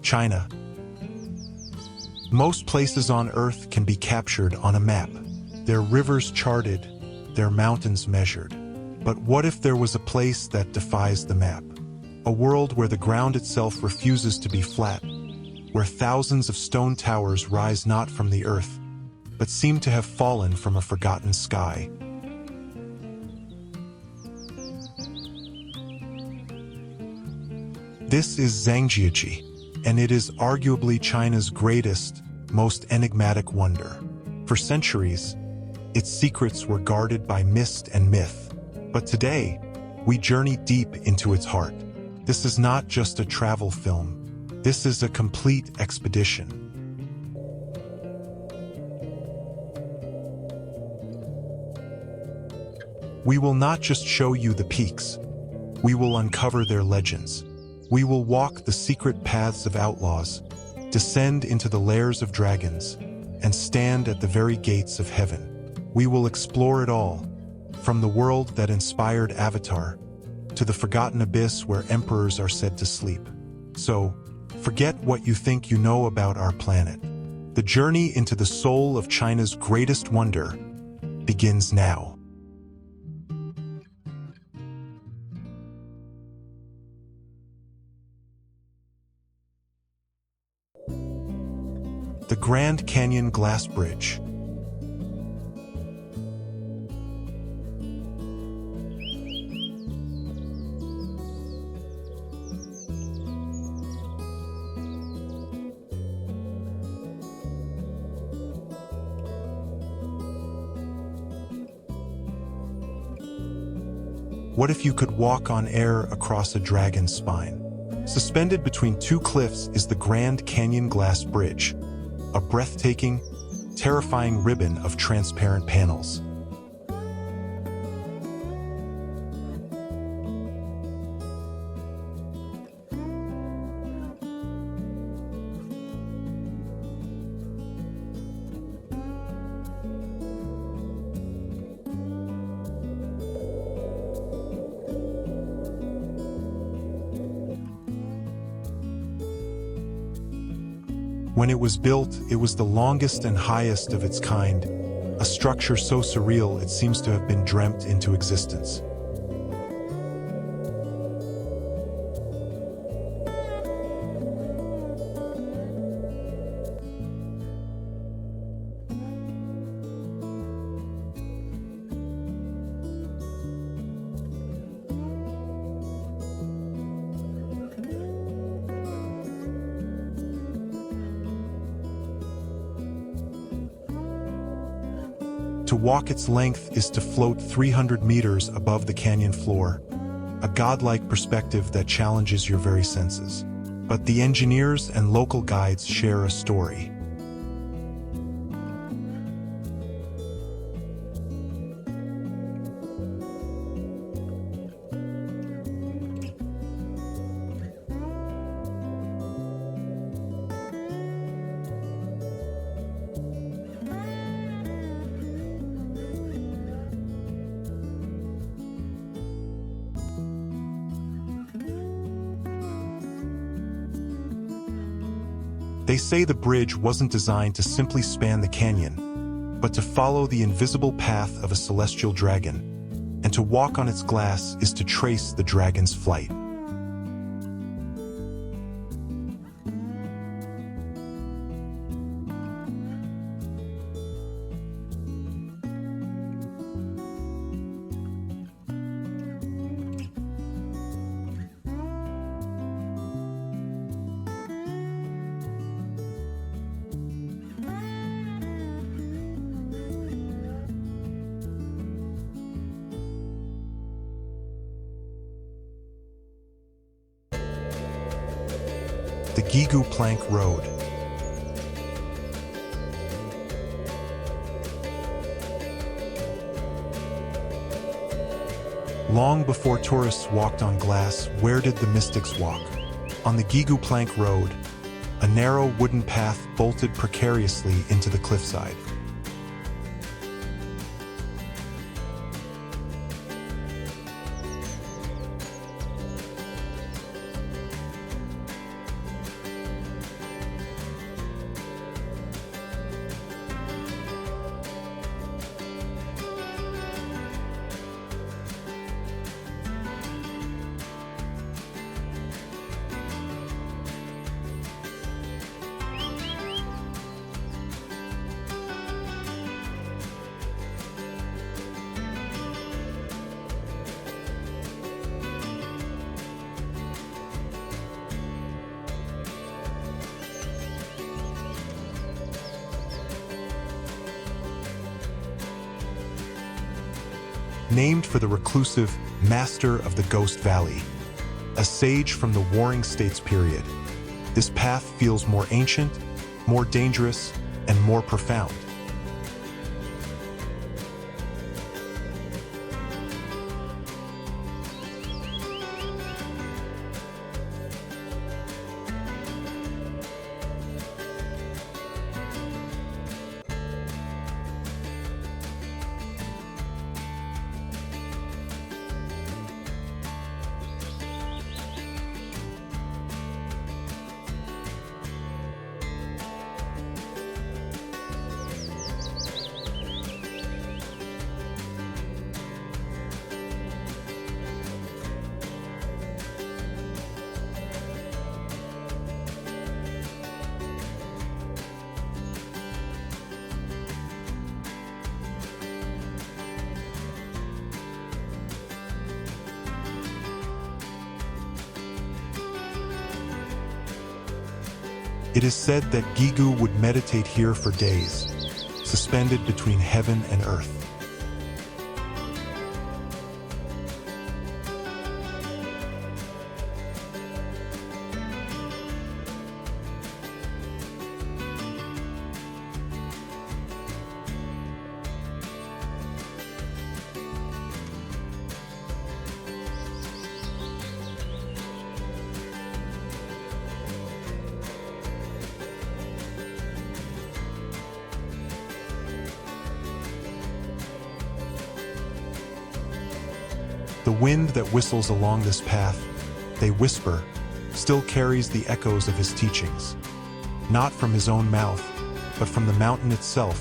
China. Most places on Earth can be captured on a map, their rivers charted, their mountains measured. But what if there was a place that defies the map? A world where the ground itself refuses to be flat, where thousands of stone towers rise not from the earth, but seem to have fallen from a forgotten sky. This is Zhangjiajie, and it is arguably China's greatest, most enigmatic wonder. For centuries, its secrets were guarded by mist and myth. But today, we journey deep into its heart. This is not just a travel film. This is a complete expedition. We will not just show you the peaks. We will uncover their legends. We will walk the secret paths of outlaws, descend into the lairs of dragons, and stand at the very gates of heaven. We will explore it all, from the world that inspired Avatar, to the forgotten abyss where emperors are said to sleep. So, forget what you think you know about our planet. The journey into the soul of China's greatest wonder begins now. The Grand Canyon Glass Bridge. What if you could walk on air across a dragon's spine? Suspended between two cliffs is the Grand Canyon Glass Bridge, a breathtaking, terrifying ribbon of transparent panels. When it was built, it was the longest and highest of its kind, a structure so surreal it seems to have been dreamt into existence. To walk its length is to float 300 meters above the canyon floor, a godlike perspective that challenges your very senses. But the engineers and local guides share a story. They say the bridge wasn't designed to simply span the canyon, but to follow the invisible path of a celestial dragon, and to walk on its glass is to trace the dragon's flight. The Guigu Plank Road. Long before tourists walked on glass, where did the mystics walk? On the Guigu Plank Road, a narrow wooden path bolted precariously into the cliffside. named for the reclusive master of the Ghost Valley, a sage from the Warring States period. This path feels more ancient, more dangerous, and more profound. It is said that Guigu would meditate here for days, suspended between heaven and earth. The wind that whistles along this path, they whisper, still carries the echoes of his teachings, not from his own mouth, but from the mountain itself,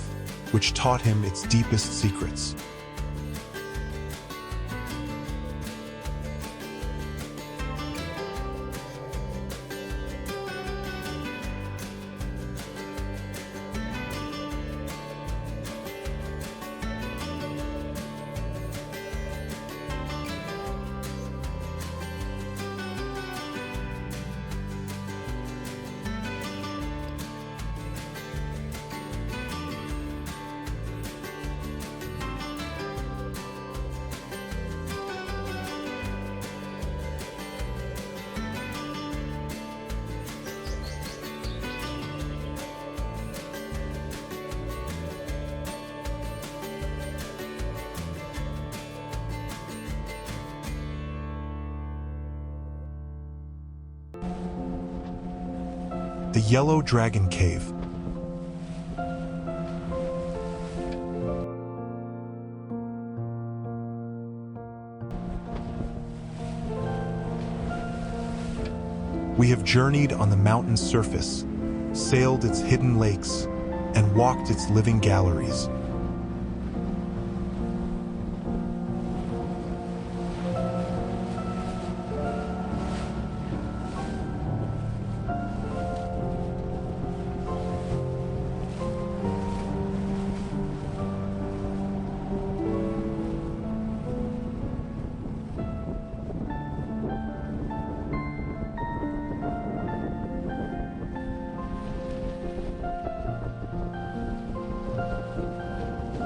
which taught him its deepest secrets. The Yellow Dragon Cave. We have journeyed on the mountain's surface, sailed its hidden lakes, and walked its living galleries.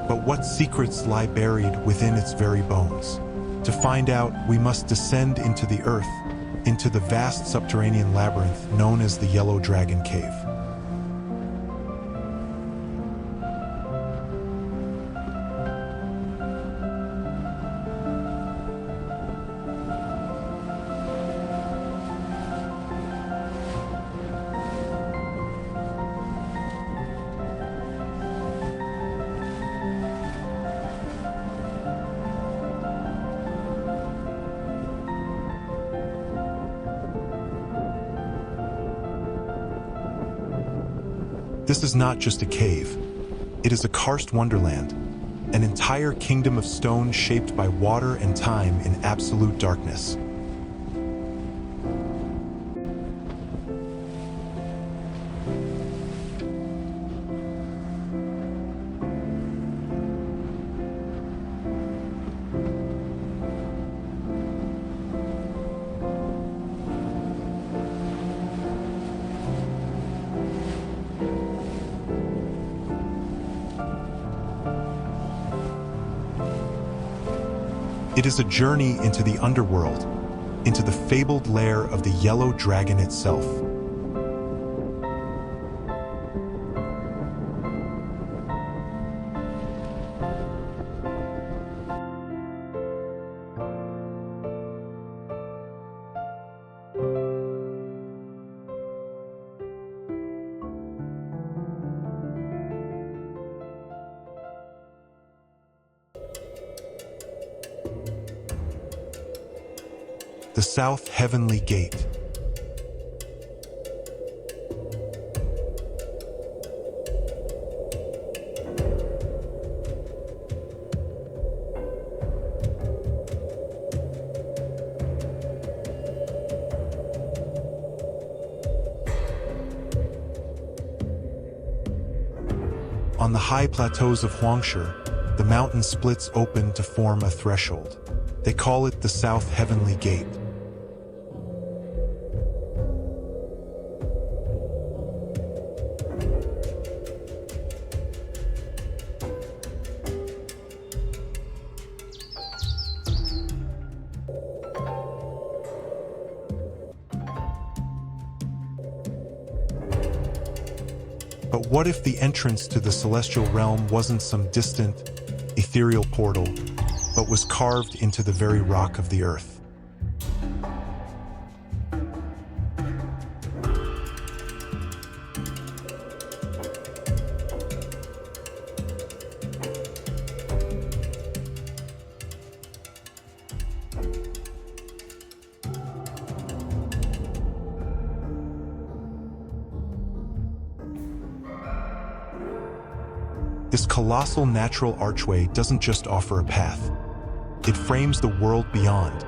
But what secrets lie buried within its very bones? To find out, we must descend into the earth, into the vast subterranean labyrinth known as the Yellow Dragon Cave. This is not just a cave. It is a karst wonderland, an entire kingdom of stone shaped by water and time in absolute darkness. It is a journey into the underworld, into the fabled lair of the yellow dragon itself. The South Heavenly Gate. On the high plateaus of Huangshe, the mountain splits open to form a threshold. They call it the South Heavenly Gate. But what if the entrance to the celestial realm wasn't some distant, ethereal portal, but was carved into the very rock of the earth? This colossal natural archway doesn't just offer a path. It frames the world beyond,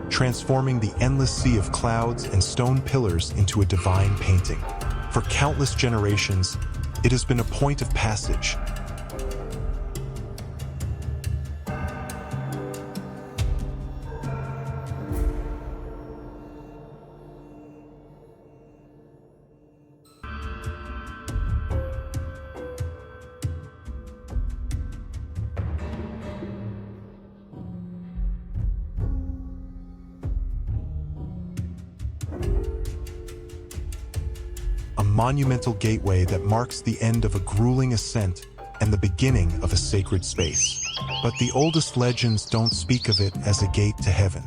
transforming the endless sea of clouds and stone pillars into a divine painting. For countless generations, it has been a point of passage. A monumental gateway that marks the end of a grueling ascent and the beginning of a sacred space. But the oldest legends don't speak of it as a gate to heaven.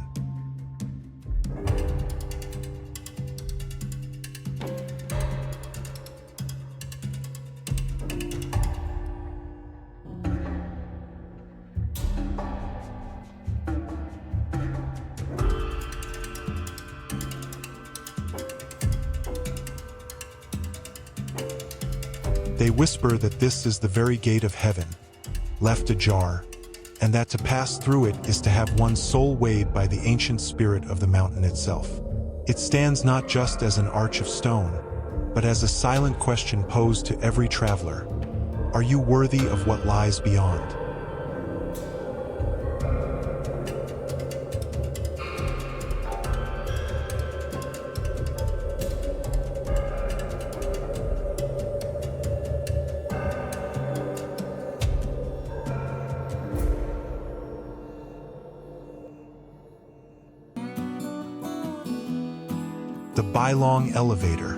They whisper that this is the very gate of heaven, left ajar, and that to pass through it is to have one's soul weighed by the ancient spirit of the mountain itself. It stands not just as an arch of stone, but as a silent question posed to every traveler. Are you worthy of what lies beyond? The Bailong Elevator.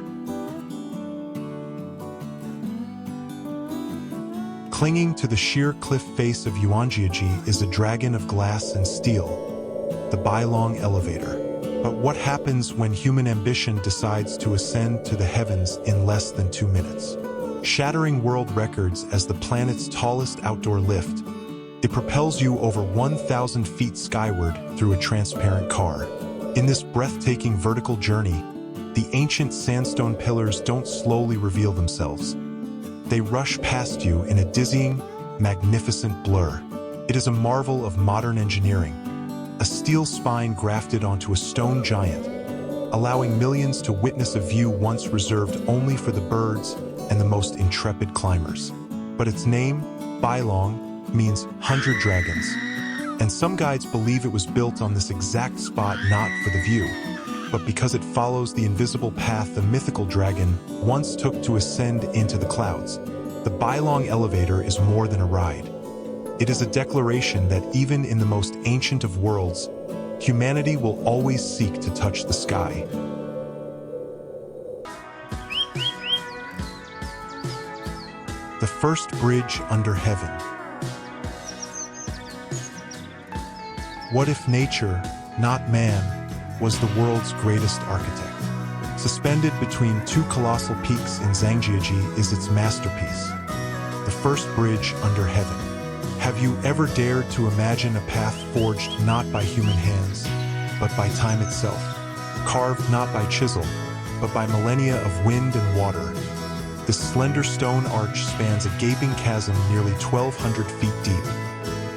Clinging to the sheer cliff face of Yuanjiajie is a dragon of glass and steel, the Bailong Elevator. But what happens when human ambition decides to ascend to the heavens in less than 2 minutes? Shattering world records as the planet's tallest outdoor lift, it propels you over 1,000 feet skyward through a transparent car. In this breathtaking vertical journey, the ancient sandstone pillars don't slowly reveal themselves. They rush past you in a dizzying, magnificent blur. It is a marvel of modern engineering, a steel spine grafted onto a stone giant, allowing millions to witness a view once reserved only for the birds and the most intrepid climbers. But its name, Bailong, means 100 dragons. And some guides believe it was built on this exact spot not for the view, but because it follows the invisible path the mythical dragon once took to ascend into the clouds. The Bailong Elevator is more than a ride. It is a declaration that even in the most ancient of worlds, humanity will always seek to touch the sky. The first bridge under heaven. What if nature, not man, was the world's greatest architect? Suspended between two colossal peaks in Zhangjiajie is its masterpiece, the first bridge under heaven. Have you ever dared to imagine a path forged not by human hands, but by time itself? Carved not by chisel, but by millennia of wind and water. This slender stone arch spans a gaping chasm nearly 1,200 feet deep,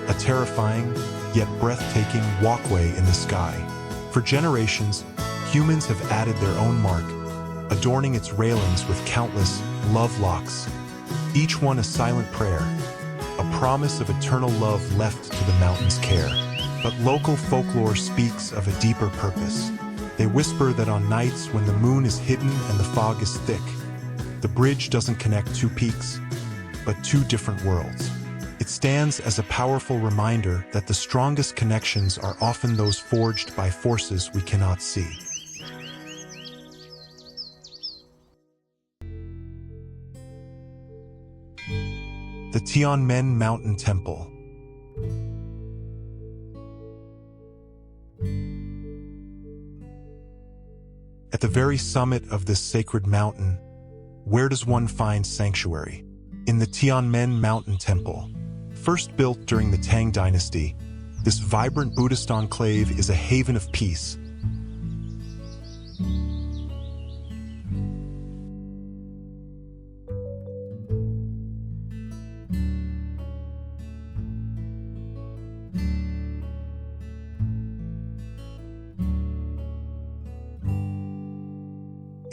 a terrifying, yet breathtaking walkway in the sky. For generations, humans have added their own mark, adorning its railings with countless love locks, each one a silent prayer, a promise of eternal love left to the mountain's care. But local folklore speaks of a deeper purpose. They whisper that on nights when the moon is hidden and the fog is thick, the bridge doesn't connect two peaks, but two different worlds. It stands as a powerful reminder that the strongest connections are often those forged by forces we cannot see. The Tianmen Mountain Temple. At the very summit of this sacred mountain, where does one find sanctuary? In the Tianmen Mountain Temple. First built during the Tang Dynasty, this vibrant Buddhist enclave is a haven of peace.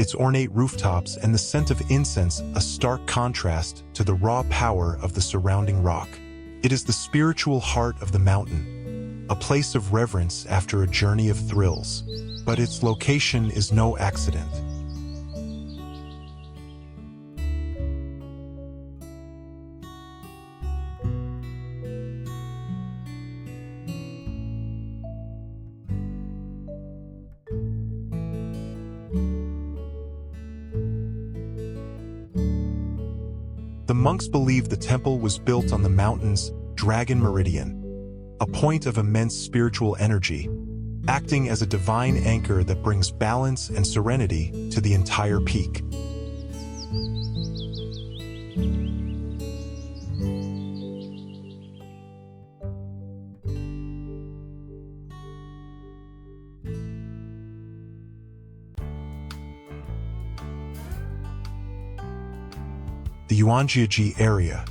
Its ornate rooftops and the scent of incense a stark contrast to the raw power of the surrounding rock. It is the spiritual heart of the mountain, a place of reverence after a journey of thrills. But its location is no accident. The monks believe the temple was built on the mountain's Dragon Meridian, a point of immense spiritual energy, acting as a divine anchor that brings balance and serenity to the entire peak. The Yuanjiajie Area.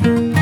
you.